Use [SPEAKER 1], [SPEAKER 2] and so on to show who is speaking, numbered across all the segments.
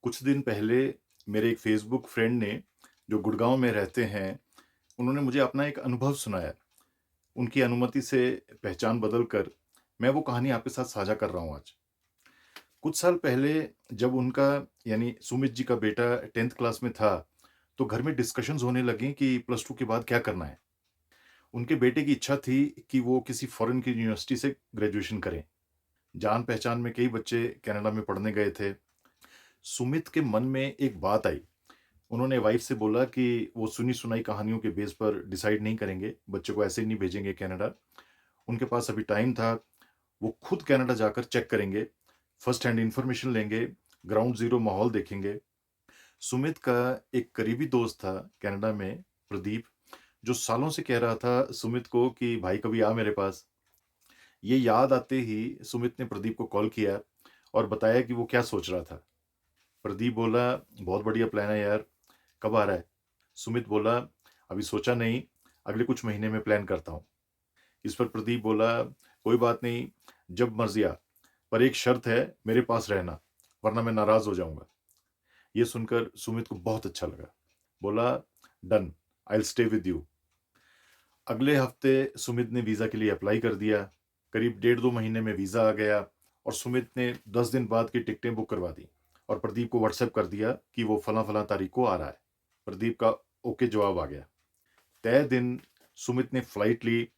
[SPEAKER 1] कुछ दिन पहले मेरे एक फ़ेसबुक फ्रेंड ने, जो गुड़गाँव में रहते हैं, उन्होंने मुझे अपना एक अनुभव सुनाया। उनकी अनुमति से पहचान बदल कर मैं वो कहानी आपके साथ साझा कर रहा हूँ आज। कुछ साल पहले जब उनका यानी सुमित जी का बेटा 10th क्लास में था, तो घर में डिस्कशंस होने लगी कि प्लस 2 के बाद क्या करना है। उनके बेटे की इच्छा थी कि वो किसी फ़ॉरेन की यूनिवर्सिटी से ग्रेजुएशन करें। जान-पहचान में कई बच्चे कनाडा में पढ़ने गए थे। सुमित के मन में एक बात आई। उन्होंने वाइफ से बोला कि वो सुनी-सुनाई कहानियों के बेस पर डिसाइड नहीं करेंगे, बच्चे को ऐसे ही नहीं भेजेंगे कनाडा। उनके पास अभी टाइम था, वो खुद कनाडा जाकर चेक करेंगे, फर्स्ट हैंड इन्फॉर्मेशन लेंगे, ग्राउंड ज़ीरो माहौल देखेंगे। सुमित का एक करीबी दोस्त था कनाडा में, प्रदीप, जो सालों से कह रहा था सुमित को कि भाई कभी आ मेरे पास। ये याद आते ही सुमित ने प्रदीप को कॉल किया और बताया कि वो क्या सोच रहा था। प्रदीप बोला, "बहुत बढ़िया प्लान है यार, कब आ रहा है?" सुमित बोला, "अभी सोचा नहीं, अगले कुछ महीने में प्लान करता हूँ।" इस पर प्रदीप बोला, "कोई बात नहीं, जब मर्ज़ी आ, पर एक शर्त है, मेरे पास रहना, वरना मैं नाराज़ हो जाऊँगा।" ये सुनकर सुमित को बहुत अच्छा लगा। बोला, "done, I will stay with you." अगले हफ्ते सुमित ने वीज़ा के लिए अप्लाई कर दिया। करीब डेढ़ 2 महीने में वीज़ा आ गया और सुमित ने 10 दिन बाद की टिकटें बुक करवा दी और प्रदीप को व्हाट्सएप कर दिया कि वो फलाँ-फलाँ तारीख को आ रहा है। प्रदीप का ओके जवाब आ गया। तय दिन सुमित ने फ्लाइट ली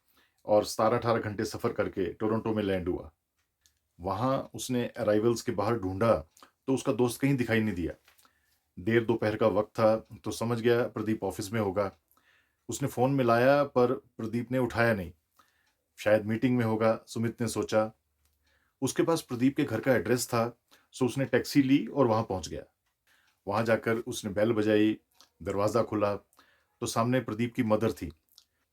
[SPEAKER 1] और 17-18 घंटे सफ़र करके टोरंटो में लैंड हुआ। वहाँ उसने अराइवल्स के बाहर ढूँढा, तो उसका दोस्त कहीं दिखाई नहीं दिया। देर दोपहर का वक़्त था, तो समझ गया प्रदीप ऑफ़िस में होगा। उसने फ़ोन मिलाया पर प्रदीप ने उठाया नहीं। शायद मीटिंग में होगा, सुमित ने सोचा। उसके पास प्रदीप के घर का एड्रेस था, सो उसने टैक्सी ली और वहाँ पहुँच गया। वहाँ जाकर उसने बेल बजाई, दरवाज़ा खुला, तो सामने प्रदीप की मदर थी।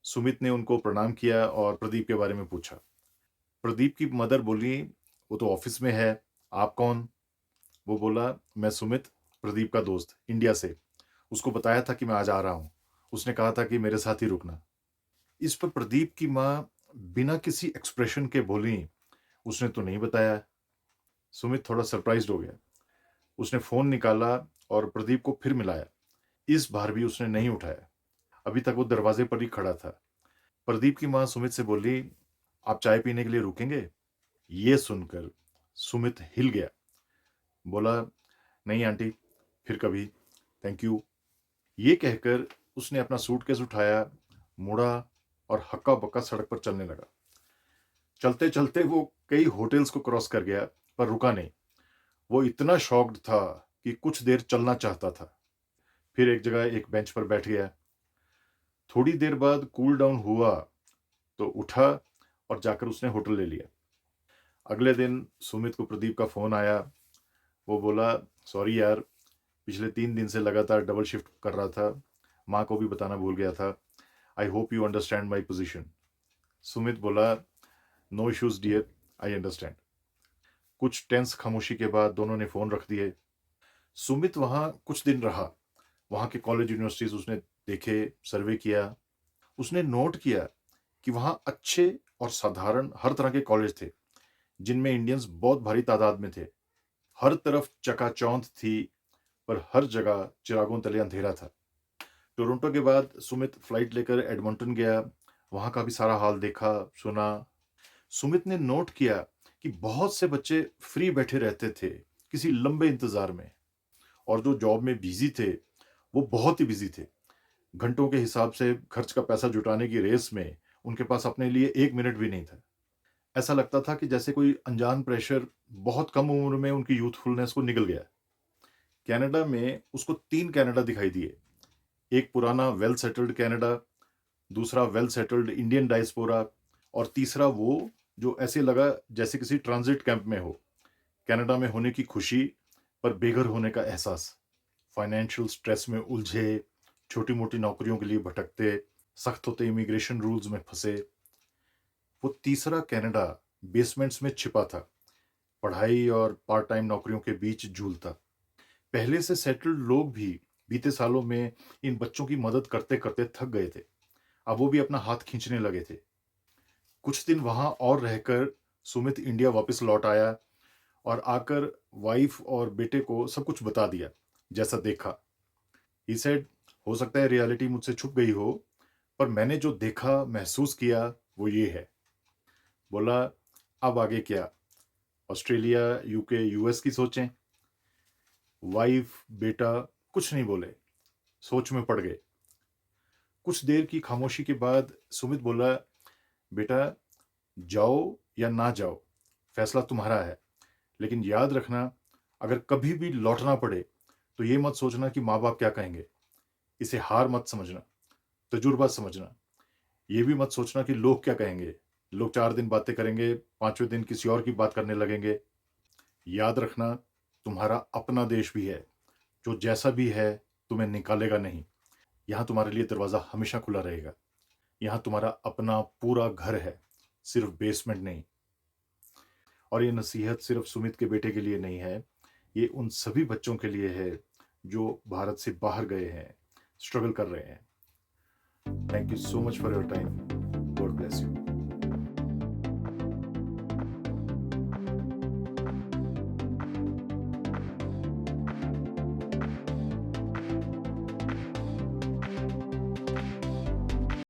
[SPEAKER 1] सुमित ने उनको प्रणाम किया और प्रदीप के बारे में पूछा। प्रदीप की मदर बोली, "वो तो ऑफ़िस में है, आप कौन?" वो बोला, "मैं सुमित, प्रदीप का दोस्त, इंडिया से। उसको बताया था कि मैं आज आ रहा हूँ। उसने कहा था कि मेरे साथ ही रुकना।" इस पर प्रदीप की माँ बिना किसी एक्सप्रेशन के बोलीं, "उसने तो नहीं बताया।" सुमित थोड़ा सरप्राइज़्ड हो गया। उसने फ़ोन निकाला और प्रदीप को फिर मिलाया। इस बार भी उसने नहीं उठाया। अभी तक वो दरवाज़े पर ही खड़ा था। प्रदीप की माँ सुमित से बोली, "आप चाय पीने के लिए रुकेंगे?" ये सुनकर सुमित हिल गया। बोला, "नहीं आंटी, फिर कभी, थैंक यू।" ये कहकर उसने अपना सूटकेस उठाया, मुड़ा और हक्का-बक्का सड़क पर चलने लगा। चलते-चलते वो कई होटल्स को क्रॉस कर गया, पर रुका नहीं। वो इतना शॉक्ड था कि कुछ देर चलना चाहता था। फिर एक जगह एक बेंच पर बैठ गया। थोड़ी देर बाद कूल डाउन हुआ, तो उठा और जाकर उसने होटल ले लिया। अगले दिन सुमित को प्रदीप का फ़ोन आया। वो बोला, "सॉरी यार, पिछले 3 दिन से लगातार डबल शिफ्ट कर रहा था। माँ को भी बताना भूल गया था। I hope you understand my position." Sumit बोला, "no issues dear, I understand." कुछ टेंस खामोशी के बाद दोनों ने फ़ोन रख दिए। सुमित वहाँ कुछ दिन रहा। वहाँ के कॉलेज यूनिवर्सिटीज़ उसने देखे, सर्वे किया। उसने नोट किया कि वहाँ अच्छे और साधारण हर तरह के कॉलेज थे, जिनमें इंडियंस बहुत भारी तादाद में थे। हर तरफ चकाचौंध थी, पर हर जगह चिरागों तले अंधेरा था। टोरंटो के बाद सुमित फ्लाइट लेकर एडमंटन गया। वहाँ का भी सारा हाल देखा, सुना। सुमित ने नोट किया कि बहुत से बच्चे फ्री बैठे रहते थे, किसी लंबे इंतज़ार में, और जो जॉब में बिज़ी थे, वो बहुत ही बिज़ी थे। घंटों के हिसाब से खर्च का पैसा जुटाने की रेस में उनके पास अपने लिए 1 मिनट भी नहीं था। ऐसा लगता था कि जैसे कोई अनजान प्रेशर बहुत कम उम्र में उनकी यूथफुलनेस को निगल गया। कनाडा में उसको 3 कनाडा दिखाई दिए। एक पुराना वेल सेटल्ड कनाडा, दूसरा वेल सेटल्ड इंडियन डायस्पोरा और तीसरा वो जो ऐसे लगा जैसे किसी ट्रांजिट कैंप में हो। कनाडा में होने की खुशी, पर बेघर होने का एहसास। फाइनेंशियल स्ट्रेस में उलझे, छोटी-मोटी नौकरियों के लिए भटकते, सख्त होते इमिग्रेशन रूल्स में फँसे। वो तीसरा कनाडा बेसमेंट्स में छिपा था, पढ़ाई और पार्ट टाइम नौकरियों के बीच झूलता। पहले से सेटल्ड लोग भी बीते सालों में इन बच्चों की मदद करते-करते थक गए थे। अब वो भी अपना हाथ खींचने लगे थे। कुछ दिन वहाँ और रहकर सुमित इंडिया वापस लौट आया और आकर वाइफ और बेटे को सब कुछ बता दिया, जैसा देखा। ही सेड, हो सकता है रियलिटी मुझसे छुप गई हो, पर मैंने जो देखा, महसूस किया, वो ये है। बोला, अब आगे क्या? ऑस्ट्रेलिया, यूके, यूएस की सोचें। वाइफ, बेटा कुछ नहीं बोले, सोच में पड़ गए। कुछ देर की खामोशी के बाद सुमित बोला, बेटा, जाओ या ना जाओ, फैसला तुम्हारा है। लेकिन याद रखना, अगर कभी भी लौटना पड़े, तो ये मत सोचना कि माँ-बाप क्या कहेंगे। इसे हार मत समझना, तजुर्बा समझना। ये भी मत सोचना कि लोग क्या कहेंगे। लोग 4 दिन बातें करेंगे, 5वें दिन किसी और की बात करने लगेंगे। याद रखना, तुम्हारा अपना देश भी है, जो जैसा भी है, तुम्हें निकालेगा नहीं। यहाँ तुम्हारे लिए दरवाज़ा हमेशा खुला रहेगा। यहाँ तुम्हारा अपना पूरा घर है, सिर्फ बेसमेंट नहीं। और ये नसीहत सिर्फ सुमित के बेटे के लिए नहीं है, ये उन सभी बच्चों के लिए है जो भारत से बाहर गए हैं, स्ट्रगल कर रहे हैं। Thank you so much for your time. God bless you.